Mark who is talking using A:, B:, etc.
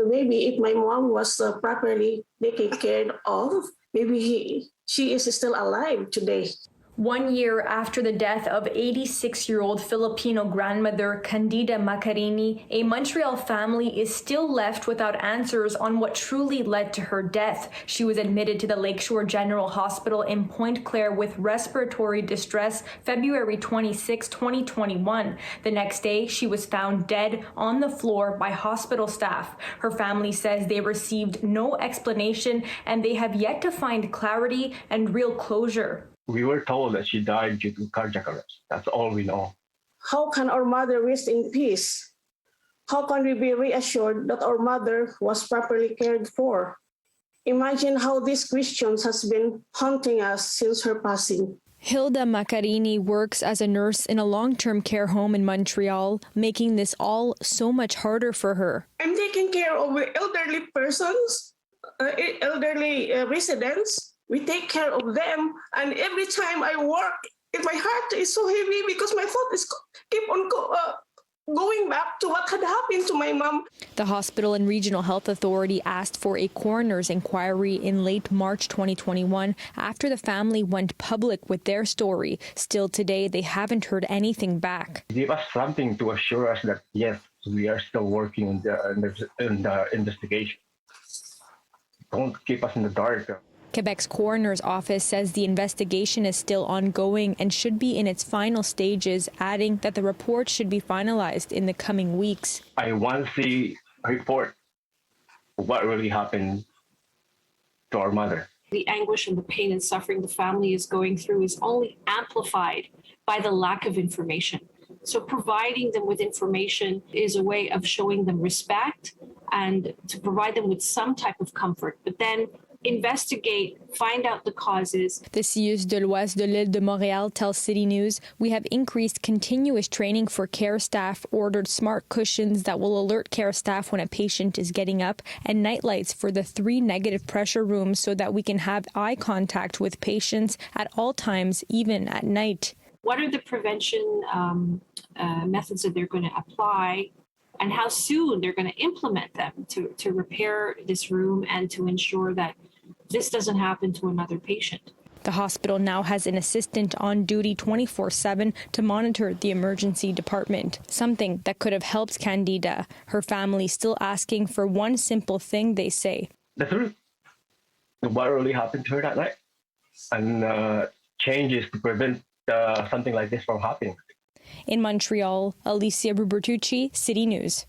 A: maybe if my mom was properly taken care of, maybe she is still alive today.
B: 1 year after the death of 86-year-old Filipino grandmother Candida Macarine, a Montreal family is still left without answers on what truly led to her death. She was admitted to the Lakeshore General Hospital in Pointe Claire with respiratory distress February 26, 2021. The next day, she was found dead on the floor by hospital staff. Her family says they received no explanation and they have yet to find clarity and real closure.
C: We were told that she died due to cardiac arrest. That's all we know.
A: How can our mother rest in peace? How can we be reassured that our mother was properly cared for? Imagine how these questions has been haunting us since her passing.
B: Gilda Macarine works as a nurse in a long-term care home in Montreal, making this all so much harder for her.
A: I'm taking care of elderly persons, elderly residents. We take care of them, and every time I work, my heart is so heavy because my thought is keep on going back to what had happened to my mom.
B: The hospital and regional health authority asked for a coroner's inquiry in late March 2021 after the family went public with their story. Still today, they haven't heard anything back.
C: Give us something to assure us that, yes, we are still working in the investigation. Don't keep us in the dark.
B: Quebec's coroner's office says the investigation is still ongoing and should be in its final stages, adding that the report should be finalized in the coming weeks.
C: I want to see a report of what really happened to our mother.
D: The anguish and the pain and suffering the family is going through is only amplified by the lack of information. So providing them with information is a way of showing them respect and to provide them with some type of comfort. But then investigate, find out the causes.
B: The CIUS de l'Ouest de l'île de Montréal tells CityNews, we have increased continuous training for care staff, ordered smart cushions that will alert care staff when a patient is getting up, and night lights for the 3 negative pressure rooms so that we can have eye contact with patients at all times, even at night.
D: What are the prevention methods that they're going to apply, and how soon they're going to implement them to repair this room and to ensure that this doesn't happen to another patient.
B: The hospital now has an assistant on duty 24/7 to monitor the emergency department, something that could have helped Candida. Her family still asking for one simple thing, they say.
C: The truth. What really happened to her that night? And changes to prevent something like this from happening.
B: In Montreal, Alyssia Rubertucci, City News.